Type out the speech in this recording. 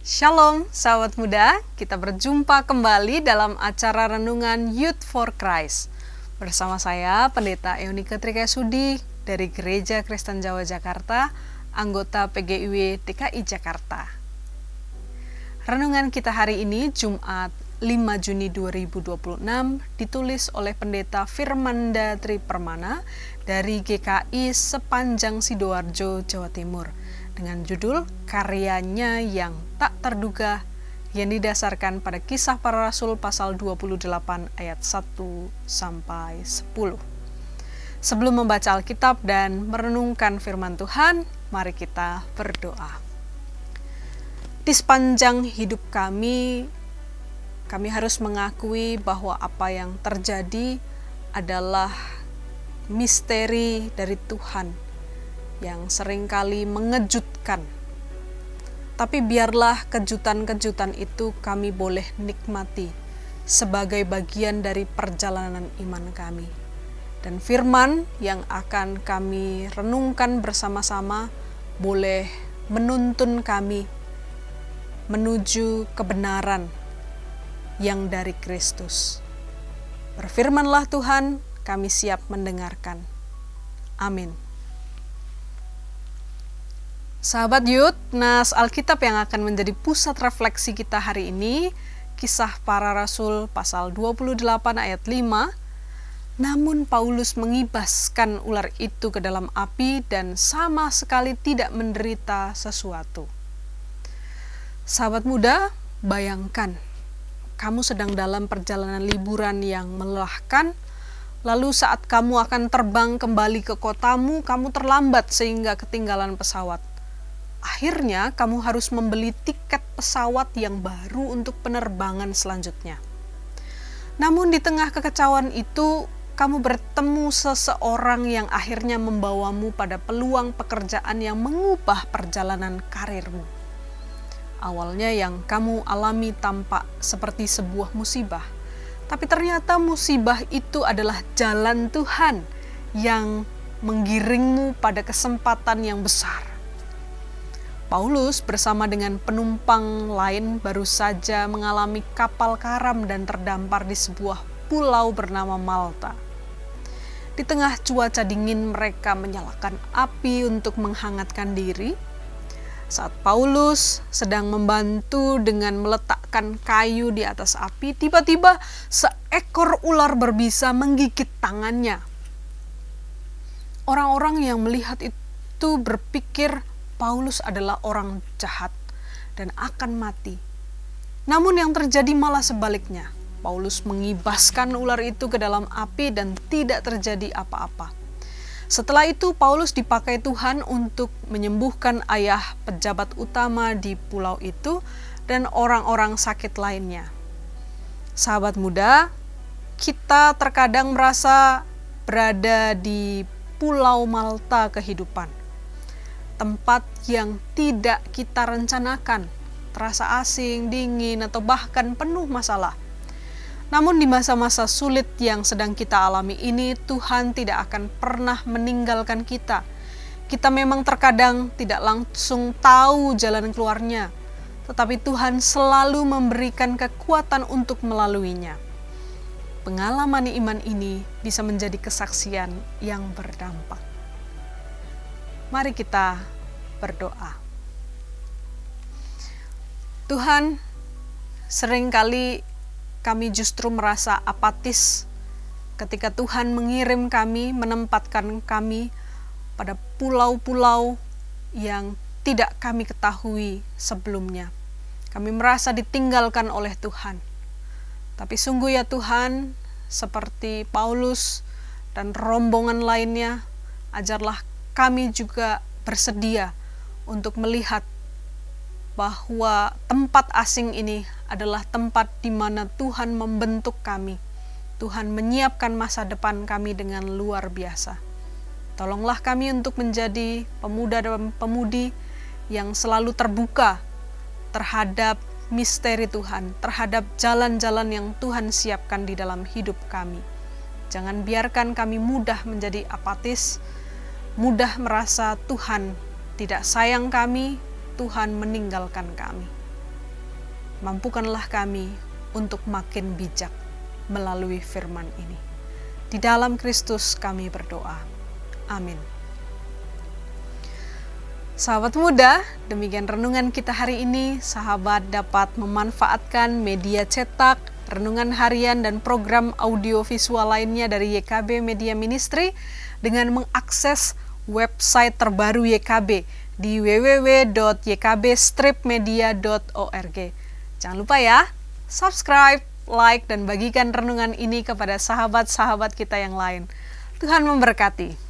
Shalom, sahabat muda. Kita berjumpa kembali dalam acara renungan Youth for Christ. Bersama saya, Pendeta Eunike Trikayasudi dari Gereja Kristen Jawa Jakarta, anggota PGIW DKI Jakarta. Renungan kita hari ini, Jumat 5 Juni 2026, ditulis oleh Pendeta Firmanda Tripermana dari GKI Sepanjang Sidoarjo, Jawa Timur, dengan judul Karyanya yang Tak Terduga, yang didasarkan pada Kisah Para Rasul pasal 28 ayat 1-10. Sebelum membaca Alkitab dan merenungkan firman Tuhan, mari kita berdoa. Di sepanjang hidup kami harus mengakui bahwa apa yang terjadi adalah misteri dari Tuhan yang seringkali mengejutkan. Tapi biarlah kejutan-kejutan itu kami boleh nikmati sebagai bagian dari perjalanan iman kami. Dan firman yang akan kami renungkan bersama-sama boleh menuntun kami menuju kebenaran yang dari Kristus. Berfirmanlah Tuhan, kami siap mendengarkan. Amin. Sahabat Youth, nas Alkitab yang akan menjadi pusat refleksi kita hari ini, Kisah Para Rasul pasal 28 ayat 5. Namun Paulus mengibaskan ular itu ke dalam api dan sama sekali tidak menderita sesuatu. Sahabat muda, bayangkan kamu sedang dalam perjalanan liburan yang melelahkan, lalu saat kamu akan terbang kembali ke kotamu, kamu terlambat sehingga ketinggalan pesawat. Akhirnya kamu harus membeli tiket pesawat yang baru untuk penerbangan selanjutnya. Namun di tengah kekacauan itu, kamu bertemu seseorang yang akhirnya membawamu pada peluang pekerjaan yang mengubah perjalanan karirmu. Awalnya yang kamu alami tampak seperti sebuah musibah, tapi ternyata musibah itu adalah jalan Tuhan yang menggiringmu pada kesempatan yang besar. Paulus bersama dengan penumpang lain baru saja mengalami kapal karam dan terdampar di sebuah pulau bernama Malta. Di tengah cuaca dingin mereka menyalakan api untuk menghangatkan diri. Saat Paulus sedang membantu dengan meletakkan kayu di atas api, tiba-tiba seekor ular berbisa menggigit tangannya. Orang-orang yang melihat itu berpikir Paulus adalah orang jahat dan akan mati. Namun yang terjadi malah sebaliknya. Paulus mengibaskan ular itu ke dalam api dan tidak terjadi apa-apa. Setelah itu Paulus dipakai Tuhan untuk menyembuhkan ayah pejabat utama di pulau itu dan orang-orang sakit lainnya. Sahabat muda, kita terkadang merasa berada di pulau Malta kehidupan. Tempat yang tidak kita rencanakan, terasa asing, dingin, atau bahkan penuh masalah. Namun di masa-masa sulit yang sedang kita alami ini, Tuhan tidak akan pernah meninggalkan kita. Kita memang terkadang tidak langsung tahu jalan keluarnya, tetapi Tuhan selalu memberikan kekuatan untuk melaluinya. Pengalaman iman ini bisa menjadi kesaksian yang berdampak. Mari kita berdoa. Tuhan, seringkali kami justru merasa apatis ketika Tuhan mengirim kami, menempatkan kami pada pulau-pulau yang tidak kami ketahui sebelumnya. Kami merasa ditinggalkan oleh Tuhan. Tapi sungguh ya Tuhan, seperti Paulus dan rombongan lainnya, ajarlah kami juga bersedia untuk melihat bahwa tempat asing ini adalah tempat di mana Tuhan membentuk kami. Tuhan menyiapkan masa depan kami dengan luar biasa. Tolonglah kami untuk menjadi pemuda dan pemudi yang selalu terbuka terhadap misteri Tuhan, terhadap jalan-jalan yang Tuhan siapkan di dalam hidup kami. Jangan biarkan kami mudah menjadi apatis, mudah merasa Tuhan tidak sayang kami, Tuhan meninggalkan kami. mampukanlah kami untuk makin bijak melalui firman ini. Di dalam Kristus kami berdoa. Amin. Sahabat muda, demikian renungan kita hari ini. Sahabat dapat memanfaatkan media cetak, renungan harian, dan program audio visual lainnya dari YKB Media Ministry dengan mengakses website terbaru YKB di www.ykb-media.org. Jangan lupa ya, subscribe, like, dan bagikan renungan ini kepada sahabat-sahabat kita yang lain. Tuhan memberkati.